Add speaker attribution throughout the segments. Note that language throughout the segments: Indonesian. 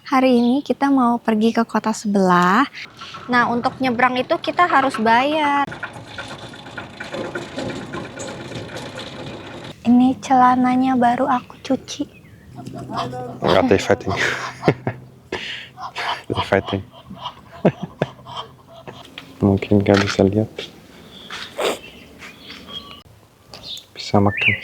Speaker 1: Hari ini kita mau pergi ke kota sebelah. Nah, untuk nyebrang itu kita harus bayar. Ini celananya baru aku cuci.
Speaker 2: Enggak, they fighting. They fighting. Mungkin nggak bisa lihat. Bisa makan.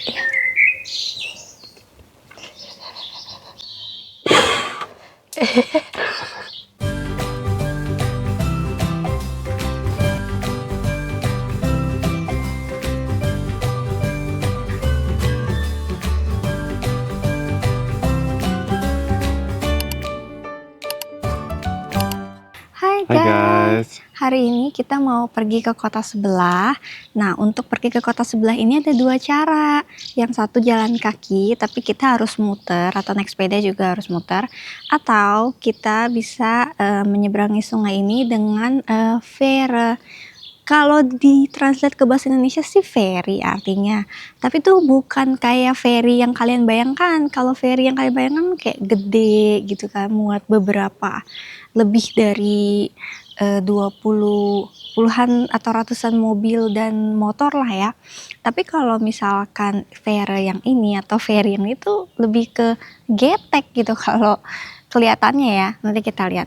Speaker 1: Hai guys. Hari ini kita mau pergi ke kota sebelah. Nah, untuk pergi ke kota sebelah ini ada dua cara. Yang satu jalan kaki, tapi kita harus muter, atau naik sepeda juga harus muter. Atau kita bisa menyeberangi sungai ini dengan fere. Kalau ditranslate ke bahasa Indonesia sih ferry artinya. Tapi tuh bukan kayak ferry yang kalian bayangkan. Kalau ferry yang kalian bayangkan kayak gede gitu kan, muat beberapa. Lebih dari 20-an atau ratusan mobil dan motor lah ya. Tapi kalau misalkan ferry yang ini atau ferry yang itu lebih ke getek gitu kalau kelihatannya ya. Nanti kita lihat.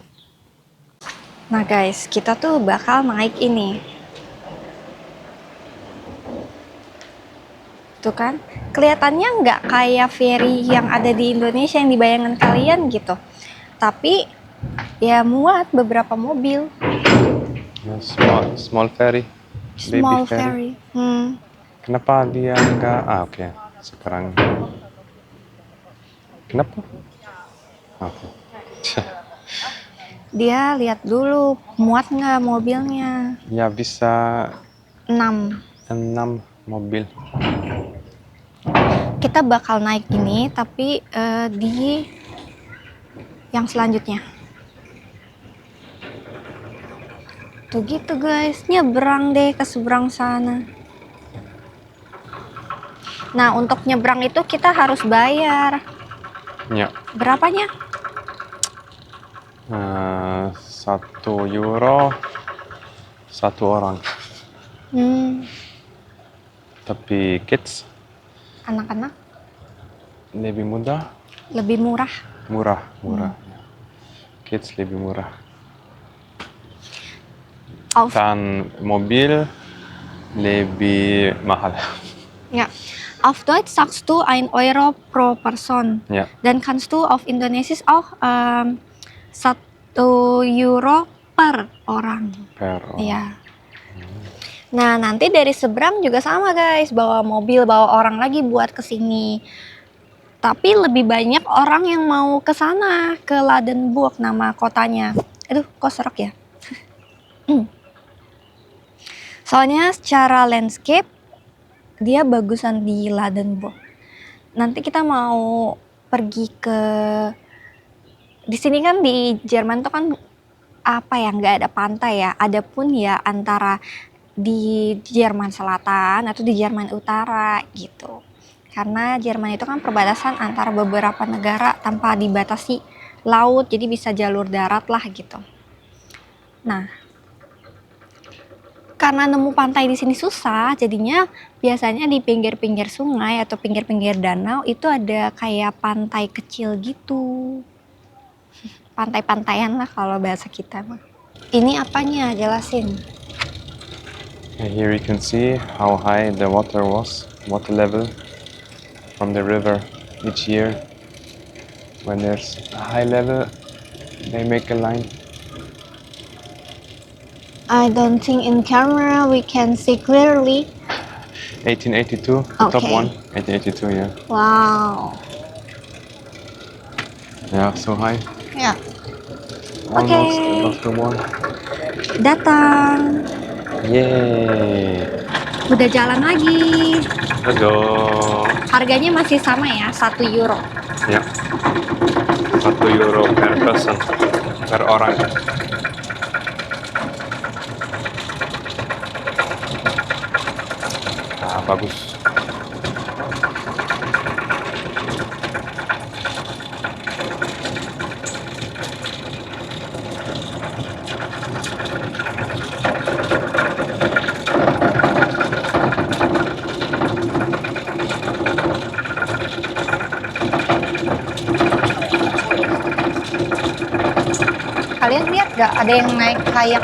Speaker 1: Nah guys, kita tuh bakal naik ini. Tuh kan, kelihatannya nggak kayak ferry yang ada di Indonesia yang dibayangkan kalian gitu. Tapi ya muat beberapa mobil.
Speaker 2: Small ferry.
Speaker 1: Small
Speaker 2: Baby ferry.
Speaker 1: ferry.
Speaker 2: Kenapa dia nggak? Oke. Sekarang. Kenapa? Oke.
Speaker 1: Dia lihat dulu muat nggak mobilnya.
Speaker 2: Ya bisa
Speaker 1: 6.
Speaker 2: 6 mobil.
Speaker 1: Kita bakal naik ini tapi di yang selanjutnya. Tuh gitu guys, nyebrang deh ke seberang sana. Nah, untuk nyebrang itu kita harus bayar.
Speaker 2: Ya.
Speaker 1: Berapanya?
Speaker 2: 1 euro 1 orang. Tapi kids
Speaker 1: Anak-anak
Speaker 2: lebih mudah.
Speaker 1: lebih murah.
Speaker 2: Murah. Kids lebih murah. Dan mobil lebih mahal.
Speaker 1: Ja. Auf Deutsch sagst du 1 Euro pro Person.
Speaker 2: Ja.
Speaker 1: Dan kannst du auf Indonesisch auch 1 Euro per orang.
Speaker 2: Per orang.
Speaker 1: Iya. Nah, nanti dari seberang juga sama guys, bawa mobil, bawa orang lagi buat kesini. Tapi lebih banyak orang yang mau ke sana, ke Ladenburg nama kotanya. Aduh, kok serak ya? Soalnya secara landscape dia bagusan di Ladenburg. Nanti kita mau pergi ke di sini kan di Jerman tuh kan apa ya, nggak ada pantai ya. Adapun ya antara di Jerman Selatan atau di Jerman Utara gitu. Karena Jerman itu kan perbatasan antara beberapa negara tanpa dibatasi laut, jadi bisa jalur darat lah gitu. Nah, karena nemu pantai di sini susah, jadinya biasanya di pinggir-pinggir sungai atau pinggir-pinggir danau itu ada kayak pantai kecil gitu. Pantai-pantaian lah kalau bahasa kita mah. Ini apanya? Jelasin.
Speaker 2: Here you can see how high the water level from the river each year. When there's a high level, they make a line.
Speaker 1: I don't think in camera we can see clearly.
Speaker 2: 1882, the top one. 1882, yeah.
Speaker 1: Wow.
Speaker 2: Yeah, so high.
Speaker 1: Ya.
Speaker 2: Almost above the wall.
Speaker 1: Datang.
Speaker 2: Yeay.
Speaker 1: Udah jalan lagi.
Speaker 2: Let's go.
Speaker 1: Harganya masih sama ya, 1 euro.
Speaker 2: Ya. 1 euro per person, per orang. Bagus.
Speaker 1: Kalian lihat gak ada yang naik kayak?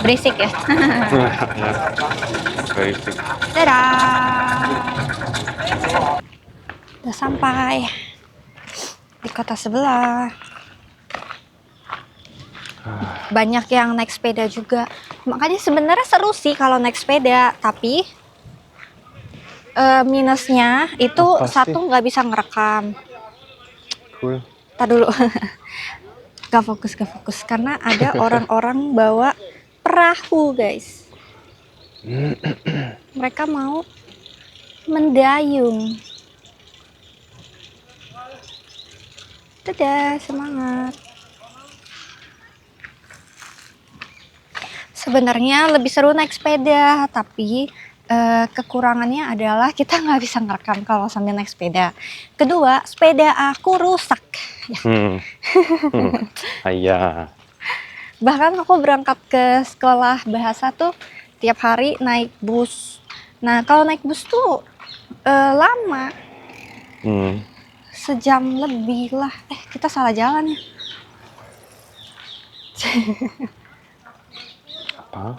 Speaker 1: Berisik ya.
Speaker 2: Yeah, very thick.
Speaker 1: Dadah. Udah sampai di kota sebelah. Banyak yang naik sepeda juga. Makanya sebenarnya seru sih kalau naik sepeda, tapi minusnya itu
Speaker 2: Apa sih?
Speaker 1: satu nggak bisa ngerekam.
Speaker 2: Cool.
Speaker 1: Tar dulu. Gak fokus karena ada orang-orang bawa perahu, guys. Mereka mau mendayung. Dadah, semangat. Sebenarnya lebih seru naik sepeda, tapi kekurangannya adalah kita nggak bisa ngerekam kalau sambil naik sepeda. Kedua, sepeda aku rusak.
Speaker 2: Ayah.
Speaker 1: Bahkan aku berangkat ke sekolah bahasa tuh tiap hari naik bus. Nah, kalau naik bus tuh lama. Sejam lebih lah. Kita salah jalan ya.
Speaker 2: Apa?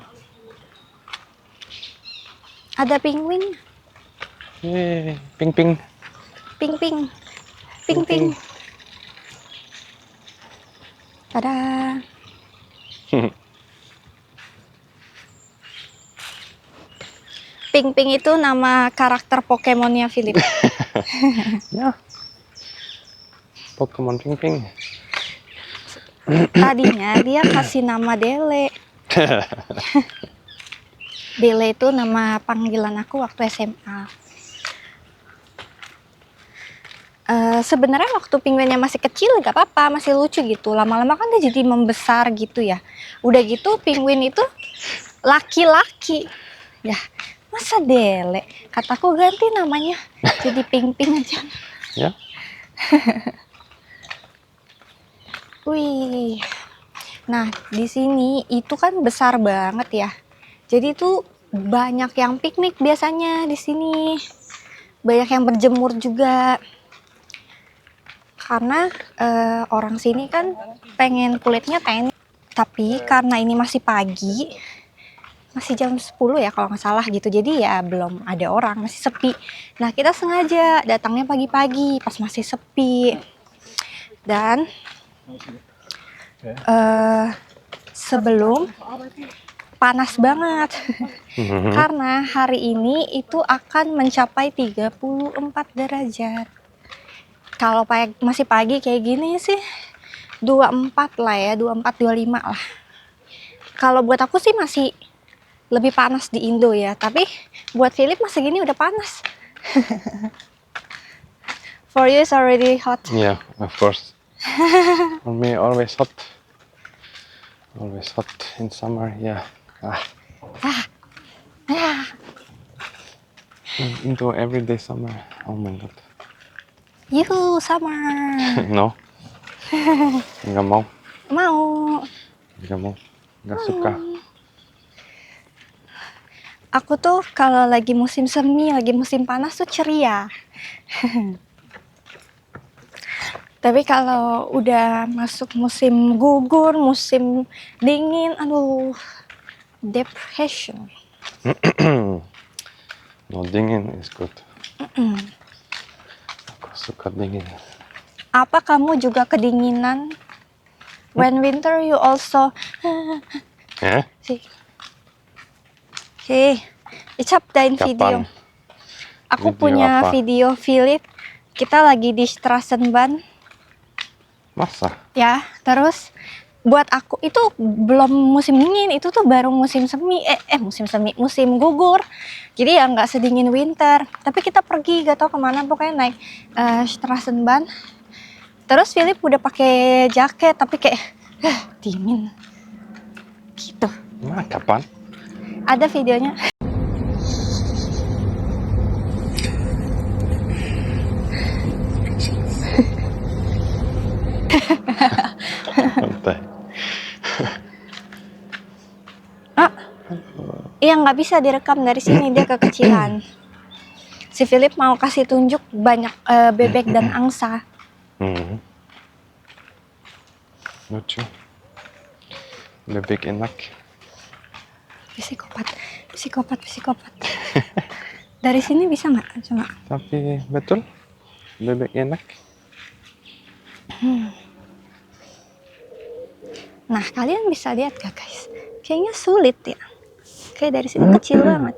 Speaker 1: Ada penguin.
Speaker 2: Yeay, ping ping.
Speaker 1: Ping ping. Ping ping. Tada. Ping ping itu nama karakter Pokemonnya Philip.
Speaker 2: Ya. Pokemon ping ping.
Speaker 1: Tadinya dia kasih nama Dele. Dele itu nama panggilan aku waktu SMA. Sebenarnya waktu penguinnya masih kecil gak apa-apa, masih lucu gitu. Lama-lama kan dia jadi membesar gitu ya. Udah gitu penguin itu laki-laki. Ya, masa Dele? Kataku ganti namanya jadi Ping Ping aja.
Speaker 2: Ya.
Speaker 1: Wih. Nah, di sini itu kan besar banget ya. Jadi tuh banyak yang piknik biasanya di sini. Banyak yang berjemur juga. Karena orang sini kan pengen kulitnya tan. Tapi karena ini masih pagi, masih jam 10 ya kalau nggak salah gitu. Jadi ya belum ada orang, masih sepi. Nah, kita sengaja datangnya pagi-pagi pas masih sepi. Dan sebelum panas banget. Karena hari ini itu akan mencapai 34 derajat. Kalau masih pagi kayak gini sih 24 lah ya, 24 25 lah. Kalau buat aku sih masih lebih panas di Indo ya, tapi buat Philip masih gini udah panas. For you it's already hot.
Speaker 2: Yeah, of course. For me, always hot. Always hot in summer. Yeah. Into everyday summer. Oh my god.
Speaker 1: Yuhu, summer.
Speaker 2: No. Nggak mau.
Speaker 1: Mau.
Speaker 2: Nggak mau. Nggak suka.
Speaker 1: Aku tuh kalau lagi musim semi, lagi musim panas tuh ceria. Tapi kalau udah masuk musim gugur, musim dingin, aduh, depression.
Speaker 2: No, dingin is good. Aku suka dingin.
Speaker 1: Apa kamu juga kedinginan? When winter you also...
Speaker 2: Eh?
Speaker 1: Icaptain
Speaker 2: Kapan?
Speaker 1: video. Aku
Speaker 2: Video
Speaker 1: punya
Speaker 2: apa?
Speaker 1: video Philip. Kita lagi di Strassenbahn.
Speaker 2: Masa?
Speaker 1: Ya, terus buat aku itu belum musim dingin, itu tuh baru musim semi, musim gugur. Jadi ya nggak sedingin winter. Tapi kita pergi gak tau kemana, pokoknya naik Strassenbahn. Terus Philip udah pakai jaket, tapi kayak dingin. Gitu.
Speaker 2: Nah, kapan?
Speaker 1: Ada videonya. Iya, nggak bisa direkam dari sini, dia kekecilan. Si Philip mau kasih tunjuk banyak bebek dan angsa.
Speaker 2: Lucu. Bebek enak.
Speaker 1: Psikopat. Dari sini bisa nggak? Coba.
Speaker 2: Tapi betul, bebek enak.
Speaker 1: Nah, kalian bisa lihat gak guys? Kayaknya sulit ya. Kayak dari sini kecil banget.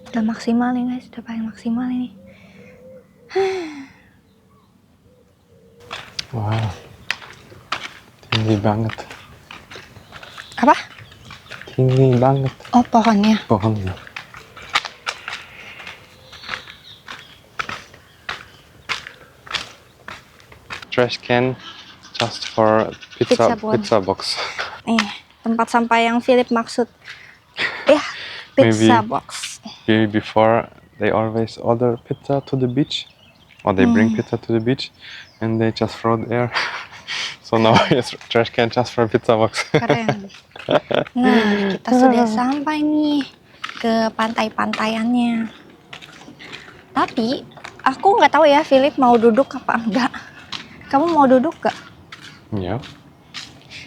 Speaker 1: Udah maksimal nih guys, udah paling maksimal ini.
Speaker 2: Wow, tinggi banget.
Speaker 1: Apa?
Speaker 2: Tinggi banget
Speaker 1: Oh, pohonnya.
Speaker 2: pohonnya. Trash can just for
Speaker 1: Pizza
Speaker 2: pizza
Speaker 1: box.
Speaker 2: box.
Speaker 1: Nih, tempat sampah yang Philip maksud. Pizza
Speaker 2: Maybe-
Speaker 1: box.
Speaker 2: Before they always order pizza to the beach, or they bring pizza to the beach, and they just throw it there. So now it's trash can just for pizza box.
Speaker 1: Keren. Nah, kita sudah sampai nih ke pantai-pantaiannya. Tapi aku nggak tahu ya Philip mau duduk apa enggak. Kamu mau duduk gak?
Speaker 2: Yeah.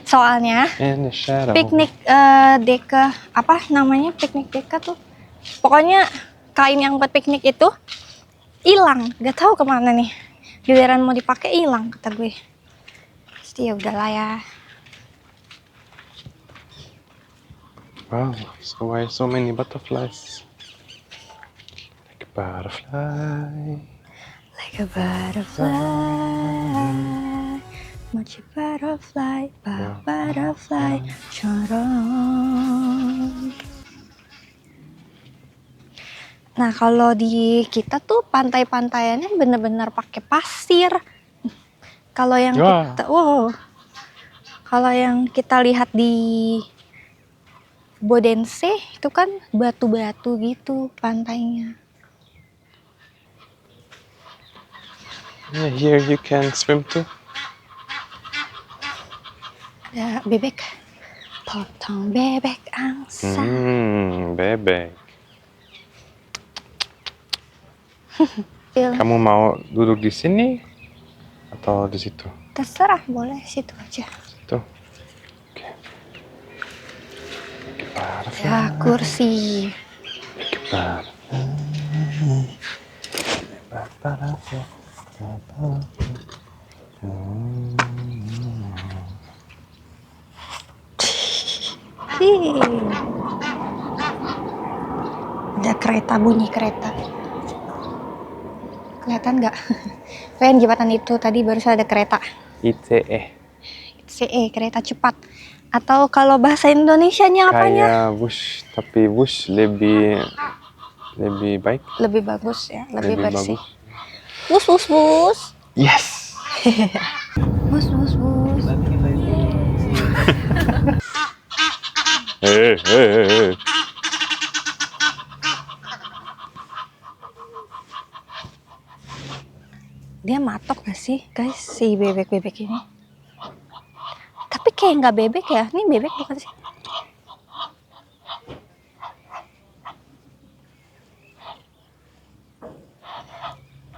Speaker 1: Soalnya
Speaker 2: In the shadow.
Speaker 1: piknik deka, apa namanya, piknik deka tuh, pokoknya kain yang buat piknik itu hilang, nggak tahu kemana nih. Giliran mau dipakai hilang kata gue. Pasti ya udahlah ya.
Speaker 2: Wow, so why so many butterflies? Like a butterfly.
Speaker 1: Like a butterfly, much a butterfly, butterfly, corong. Nah, kalau di kita tuh pantai-pantaiannya bener-bener pakai pasir. Kalau yang
Speaker 2: Wah.
Speaker 1: kalau yang kita lihat di Bodense itu kan batu-batu gitu pantainya.
Speaker 2: Yeah, here you can swim too.
Speaker 1: Ada bebek, potong bebek angsa.
Speaker 2: Bebek. Kamu mau duduk di sini atau di situ?
Speaker 1: Terserah, boleh situ aja.
Speaker 2: Situ. Oke. Butterfly.
Speaker 1: Ya, kursi. Ada kereta, bunyi kereta. Kelihatan nggak? Kalian jembatan itu tadi barusan ada kereta.
Speaker 2: ICE.
Speaker 1: ICE, kereta cepat. Atau kalau bahasa Indonesianya apanya?
Speaker 2: Kayak bus, tapi bus lebih baik.
Speaker 1: Lebih bagus ya, lebih bersih.
Speaker 2: Bagus.
Speaker 1: Bus.
Speaker 2: Yes.
Speaker 1: Bus.
Speaker 2: Hey.
Speaker 1: Dia matok gak sih guys si bebek-bebek ini? Tapi kayak nggak bebek ya, ini bebek bukan sih?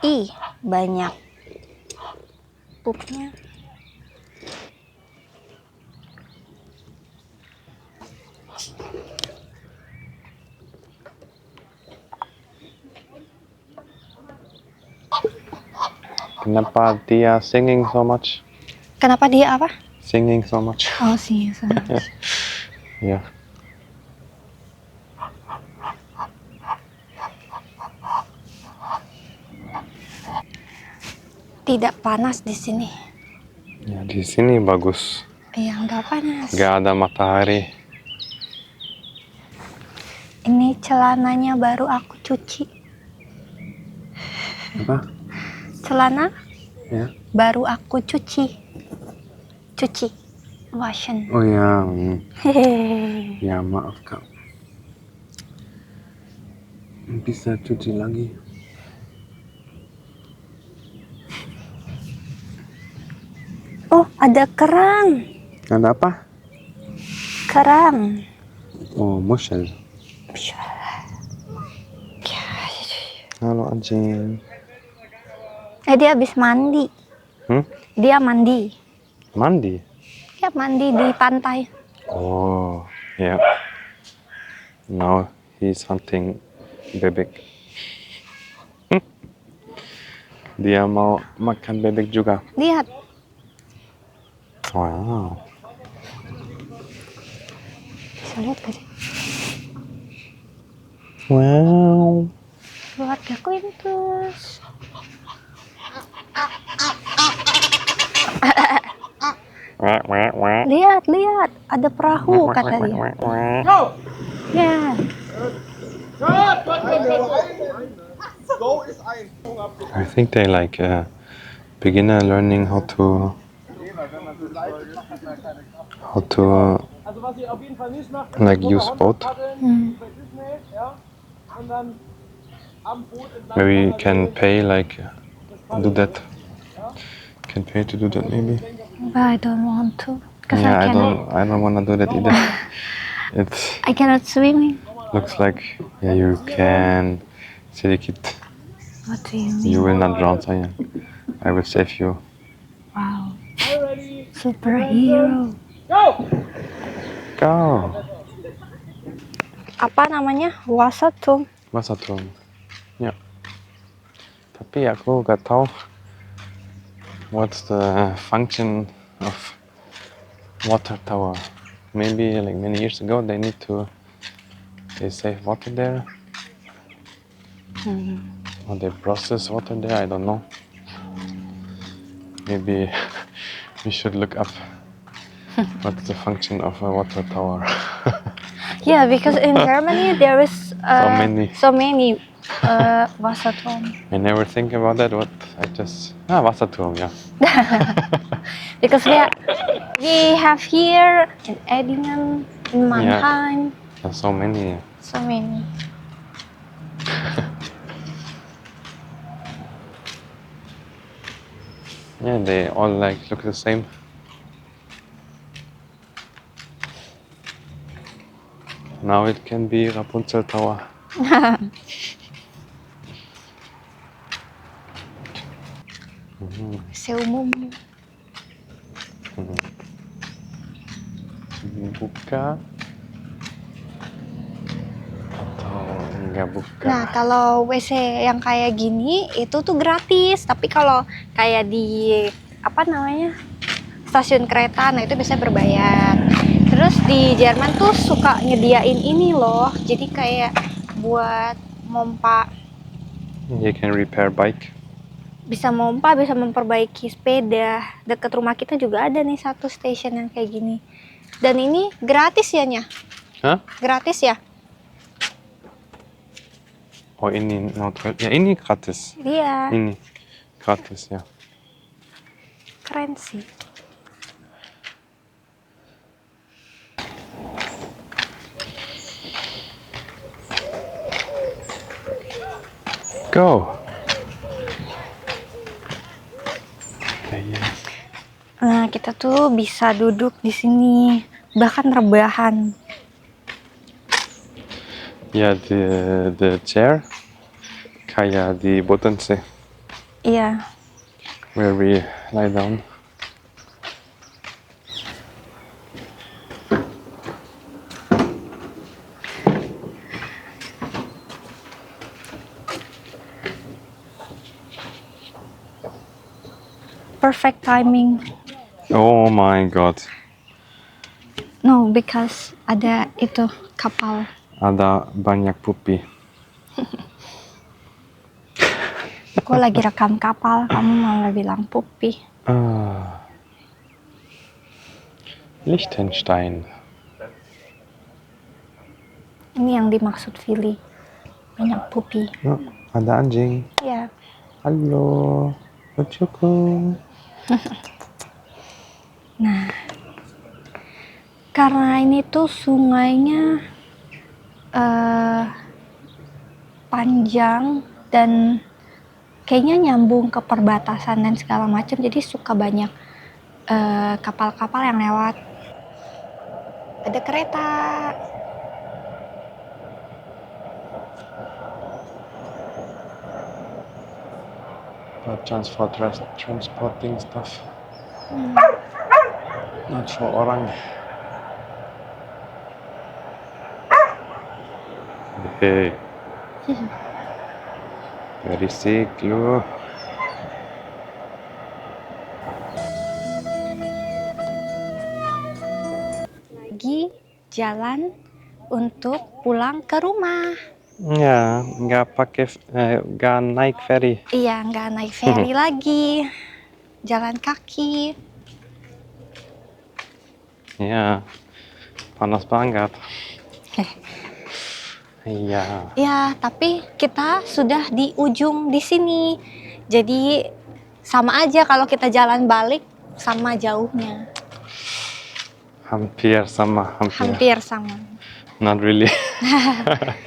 Speaker 1: Ih, banyak pupnya.
Speaker 2: Kenapa dia singing so much?
Speaker 1: Kenapa dia apa?
Speaker 2: Singing so much.
Speaker 1: Oh sih,
Speaker 2: Ya.
Speaker 1: Tidak panas di sini.
Speaker 2: Ya, di sini bagus.
Speaker 1: Iya, nggak panas.
Speaker 2: Gak ada matahari.
Speaker 1: Ini celananya baru aku cuci.
Speaker 2: Apa?
Speaker 1: Celana
Speaker 2: Ya.
Speaker 1: baru aku cuci. Washen.
Speaker 2: Oh ya.
Speaker 1: Hehehe.
Speaker 2: Ya maaf kak. Bisa cuci lagi.
Speaker 1: Oh, Oh, ada kerang.
Speaker 2: Ada apa?
Speaker 1: Kerang.
Speaker 2: Oh, mushel. Halo anjing.
Speaker 1: Dia habis mandi.
Speaker 2: Hmm?
Speaker 1: Dia mandi.
Speaker 2: Mandi?
Speaker 1: Ya, mandi di pantai.
Speaker 2: Oh, yeah. Now he's hunting bebek. Dia mau makan bebek juga.
Speaker 1: Lihat.
Speaker 2: Wow.
Speaker 1: Bisa lihat gak sih?
Speaker 2: Wow.
Speaker 1: Keluarga Quintus. Lihat, lihat. Ada perahu kata dia. Ya.
Speaker 2: I think they like beginner learning how to like use boat. Maybe can pay like do that. Can pay to do that maybe.
Speaker 1: But I don't want to. Because
Speaker 2: Yeah,
Speaker 1: I
Speaker 2: I don't wanna do that either. It
Speaker 1: I cannot swim.
Speaker 2: looks like yeah you can sedikit.
Speaker 1: What do you mean?
Speaker 2: You will not drown, sayang. I will save you.
Speaker 1: Wow. Superhero.
Speaker 2: Go.
Speaker 1: Apa namanya? Wasatum.
Speaker 2: Masa tuh? Ya. Tapi aku gak tahu what's the function of water tower. Maybe like many years ago they save water there. Or they process water there, I don't know. Maybe we should look up what's the function of a water tower.
Speaker 1: Yeah, because in Germany there is
Speaker 2: So many.
Speaker 1: Wasatum.
Speaker 2: I never think about that. Wasserturm, yeah.
Speaker 1: Because we have here in Edingen, in Mannheim,
Speaker 2: There's so many.
Speaker 1: so many.
Speaker 2: Yeah, they all like look the same. Now it can be Rapunzel Tower.
Speaker 1: Seumum.
Speaker 2: Buka atau enggak buka?
Speaker 1: Nah, kalau WC yang kayak gini itu tuh gratis, tapi kalau kayak di apa namanya stasiun kereta, nah itu biasanya berbayar. Terus di Jerman tuh suka nyediain ini loh, jadi kayak buat mompa.
Speaker 2: You can repair bike.
Speaker 1: Bisa mompa, bisa memperbaiki sepeda. Dekat rumah kita juga ada nih satu station yang kayak gini. Dan ini gratis ya, Nya?
Speaker 2: Hah?
Speaker 1: Gratis ya?
Speaker 2: Oh ini ya ini gratis.
Speaker 1: Iya.
Speaker 2: Ini gratis ya.
Speaker 1: Keren sih.
Speaker 2: Go.
Speaker 1: Nah, kita tuh bisa duduk di sini, bahkan rebahan.
Speaker 2: Ya, the chair kayak di Bodensee.
Speaker 1: Iya.
Speaker 2: Where we lie down.
Speaker 1: Perfect timing.
Speaker 2: Oh my god.
Speaker 1: No, because ada itu kapal.
Speaker 2: Ada banyak pupi.
Speaker 1: Aku lagi rekam kapal, kamu malah bilang pupi.
Speaker 2: Liechtenstein.
Speaker 1: Ini yang dimaksud Vili. Banyak pupi.
Speaker 2: Oh, ada anjing.
Speaker 1: Ya.
Speaker 2: Halo. Lucuku.
Speaker 1: Nah, karena ini tuh sungainya panjang dan kayaknya nyambung ke perbatasan dan segala macam, jadi suka banyak kapal-kapal yang lewat. Ada kereta.
Speaker 2: Transporting stuff. Not for orang. Hey. Very sick lu.
Speaker 1: Lagi jalan untuk pulang ke rumah.
Speaker 2: Ya, nggak naik ferry.
Speaker 1: Iya, nggak naik ferry lagi. Jalan kaki.
Speaker 2: Ya, panas banget. Iya.
Speaker 1: Ya, tapi kita sudah di ujung di sini. Jadi sama aja kalau kita jalan balik sama jauhnya.
Speaker 2: Hampir sama.
Speaker 1: Hampir sama.
Speaker 2: Not really.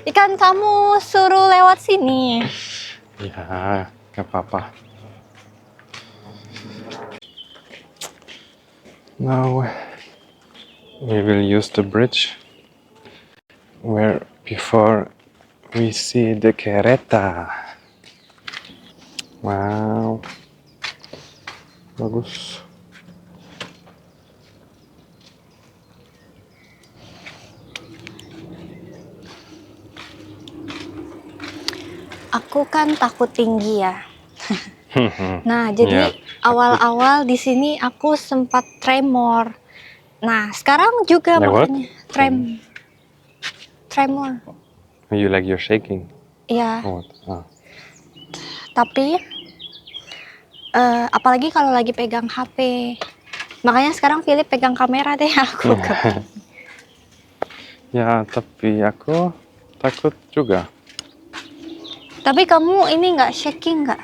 Speaker 1: Ikan kamu suruh lewat sini.
Speaker 2: Ya, nggak apa-apa. Now we will use the bridge where before we see the kereta. Wow, bagus.
Speaker 1: Aku kan takut tinggi ya. Nah, jadi awal-awal di sini aku sempat tremor. Nah, sekarang juga makanya tremor.
Speaker 2: You like you're shaking?
Speaker 1: Iya.
Speaker 2: Oh,
Speaker 1: Tapi apalagi kalau lagi pegang HP. Makanya sekarang Philip pegang kamera deh aku.
Speaker 2: Ya, tapi aku takut juga.
Speaker 1: Tapi kamu ini nggak shaking nggak?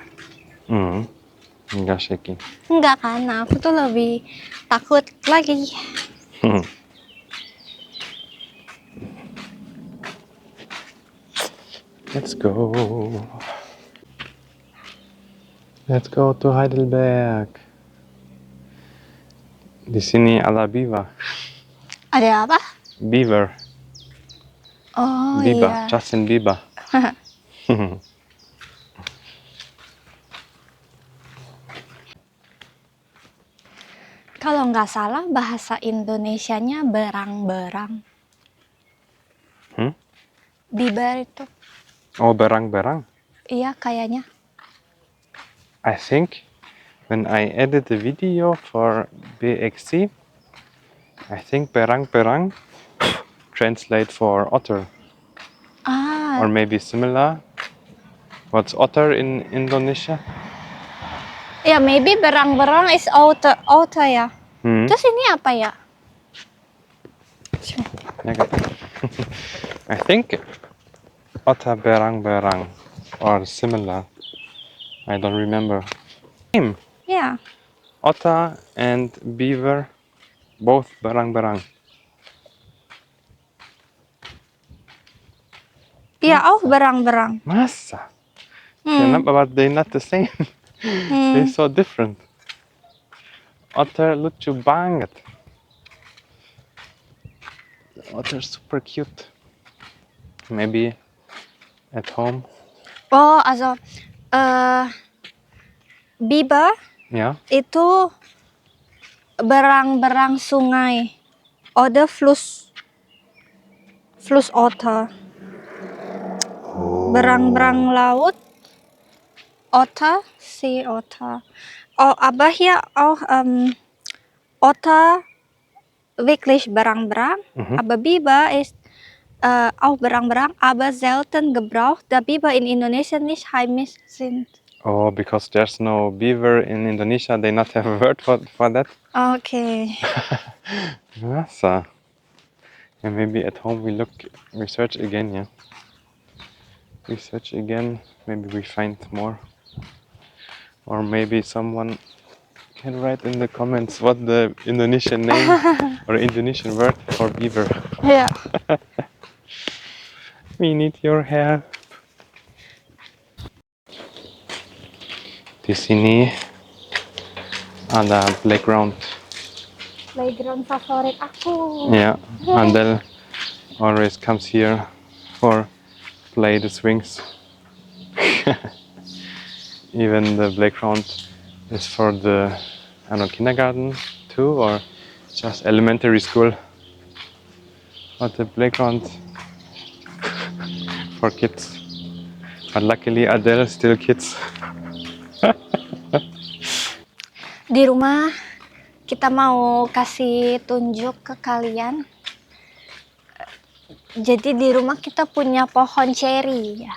Speaker 2: Enggak shaking.
Speaker 1: Enggak kan? Nah, aku tuh lebih takut lagi.
Speaker 2: Let's go. Let's go to Heidelberg. Di sini ada beaver.
Speaker 1: Ada apa?
Speaker 2: Beaver.
Speaker 1: Oh
Speaker 2: Bieber.
Speaker 1: iya.
Speaker 2: Justin Bieber.
Speaker 1: Kalau nggak salah bahasa Indonesianya berang-berang. Bieber itu.
Speaker 2: Oh, berang-berang.
Speaker 1: Iya kayaknya.
Speaker 2: I think when I edit the video for BXC, I think berang-berang translate for otter. Or maybe similar. What's otter in Indonesia?
Speaker 1: Ya, maybe berang-berang is otter ya. Terus ini apa ya?
Speaker 2: I think otter berang-berang or similar. I don't remember.
Speaker 1: Yeah.
Speaker 2: Otter and beaver, both berang-berang.
Speaker 1: Yeah, oh berang-berang.
Speaker 2: Masa? But they're not the same. They're so different. Otter lucu banget. Otter super cute. Maybe at home.
Speaker 1: Oh, also Biber itu berang-berang sungai. Oder Flussotter. Berang-berang laut. Otter, Sea Otter. Oh, aber hier auch Otter wirklich berang-berang. Aber Biber ist auch berang-berang, aber selten gebraucht, da Biber in Indonesia nicht heimisch sind.
Speaker 2: Oh, because there's no beaver in Indonesia, they not have a word for that?
Speaker 1: Okay.
Speaker 2: Masa. And maybe at home we research again, yeah? Research again, maybe we find more. Or maybe someone can write in the comments what the Indonesian name or Indonesian word for beaver.
Speaker 1: Yeah.
Speaker 2: We need your help. Di sini ada playground
Speaker 1: Playground favorit aku.
Speaker 2: Yeah, Andel always comes here for play the swings. Even the playground is for the, I don't know, kindergarten too, or just elementary school. But the playground for kids. But luckily Adele still kids.
Speaker 1: Di rumah kita mau kasih tunjuk ke kalian. Jadi di rumah kita punya pohon ceri ya.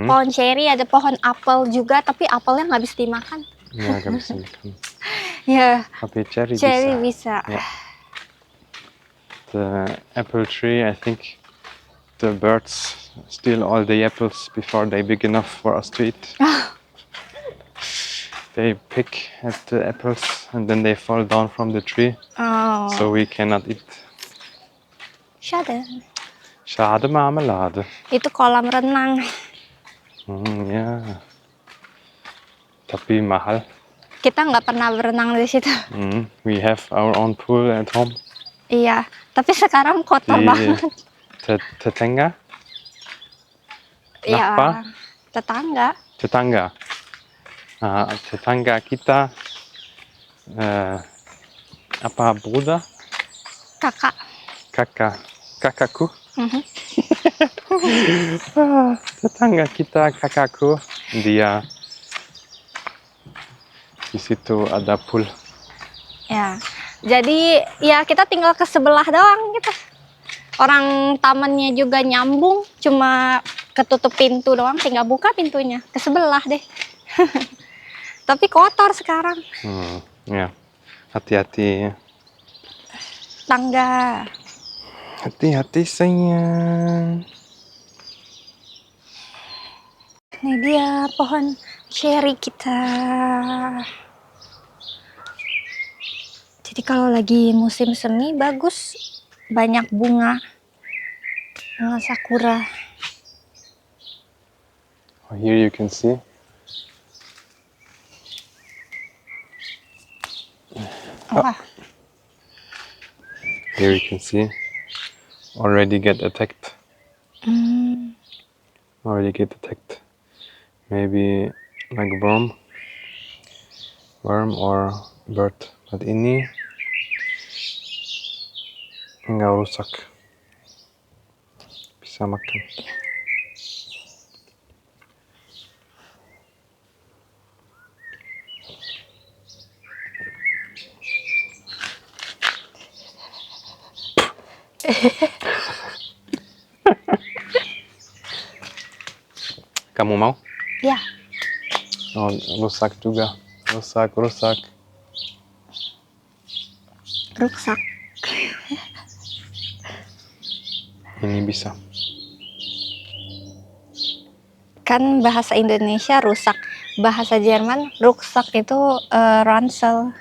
Speaker 1: Pohon ceri, ada pohon apel juga, tapi apelnya nggak bisa dimakan.
Speaker 2: Ya, nggak bisa makan.
Speaker 1: Ya,
Speaker 2: Tapi cherry
Speaker 1: bisa.
Speaker 2: Yeah. The apple tree, I think the birds steal all the apples before they big enough for us to eat. They pick at the apples and then they fall down from the tree,
Speaker 1: Oh,
Speaker 2: so we cannot eat.
Speaker 1: Shade.
Speaker 2: Schade marmelade.
Speaker 1: Itu kolam renang.
Speaker 2: Ya. Tapi mahal.
Speaker 1: Kita nggak pernah berenang di situ.
Speaker 2: We have our own pool at home.
Speaker 1: Iya, tapi sekarang kotor banget.
Speaker 2: Tetangga?
Speaker 1: Iya,
Speaker 2: Apa?
Speaker 1: tetangga.
Speaker 2: Tetangga. Tetangga kita apa Bruder?
Speaker 1: Kakak.
Speaker 2: Kakakku. Tetangga kita kakakku, dia di situ ada pool.
Speaker 1: Ya, jadi ya kita tinggal ke sebelah doang gitu. Orang tamannya juga nyambung, cuma ketutup pintu doang, tinggal buka pintunya ke sebelah deh. Tapi kotor sekarang.
Speaker 2: Ya, hati-hati.
Speaker 1: Tangga.
Speaker 2: Hati-hati sayang.
Speaker 1: Ini dia pohon ceri kita. Jadi kalau lagi musim semi bagus, banyak bunga sakura.
Speaker 2: Here you can see.
Speaker 1: Apa?
Speaker 2: Here you can see. Already get attacked. Already get attacked. Maybe like worm or bird. But ini nggak rusak. Bisa makan. Kamu mau?
Speaker 1: Ya.
Speaker 2: Oh, rusak juga. Rusak.
Speaker 1: Ruksak.
Speaker 2: Ini bisa.
Speaker 1: Kan bahasa Indonesia rusak, bahasa Jerman ruksak itu ransel.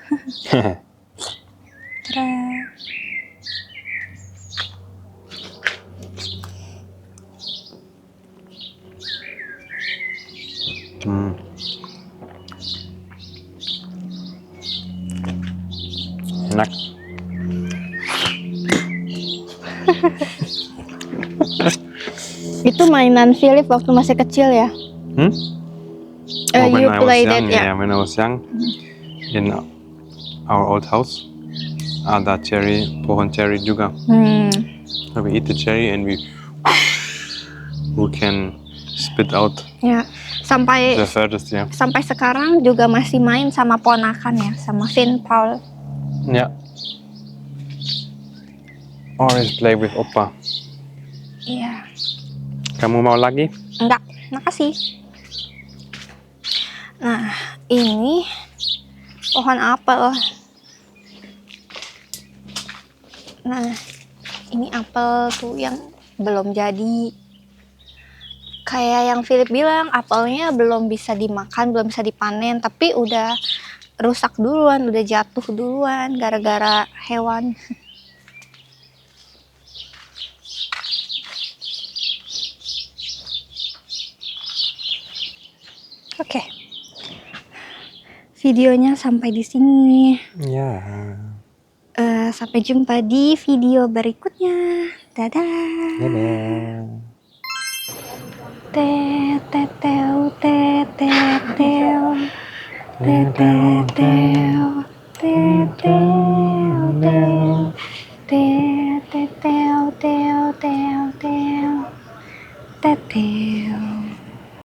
Speaker 2: Enak.
Speaker 1: Itu mainan Philip waktu masih kecil ya?
Speaker 2: When
Speaker 1: You
Speaker 2: I was
Speaker 1: played
Speaker 2: young,
Speaker 1: it,
Speaker 2: when I was young, in our old house, ada pohon cherry juga. We eat the cherry and we can spit out
Speaker 1: Ya, sampai
Speaker 2: the furthest, yeah.
Speaker 1: sampai sekarang juga masih main sama ponakan ya, sama Finn Paul.
Speaker 2: Yeah. Always play with Opa.
Speaker 1: Iya.
Speaker 2: Kamu mau lagi?
Speaker 1: Enggak, makasih. Nah, ini pohon apel. Nah, ini apel tuh yang belum jadi. Kayak yang Philip bilang, apelnya belum bisa dimakan, belum bisa dipanen, tapi udah rusak duluan, udah jatuh duluan gara-gara hewan. Oke. Videonya sampai di sini.
Speaker 2: Ya.
Speaker 1: sampai jumpa di video berikutnya. Dadah.
Speaker 2: Dadah.
Speaker 1: Teteteu, teteteu, teteteu, teteteu, teteteu.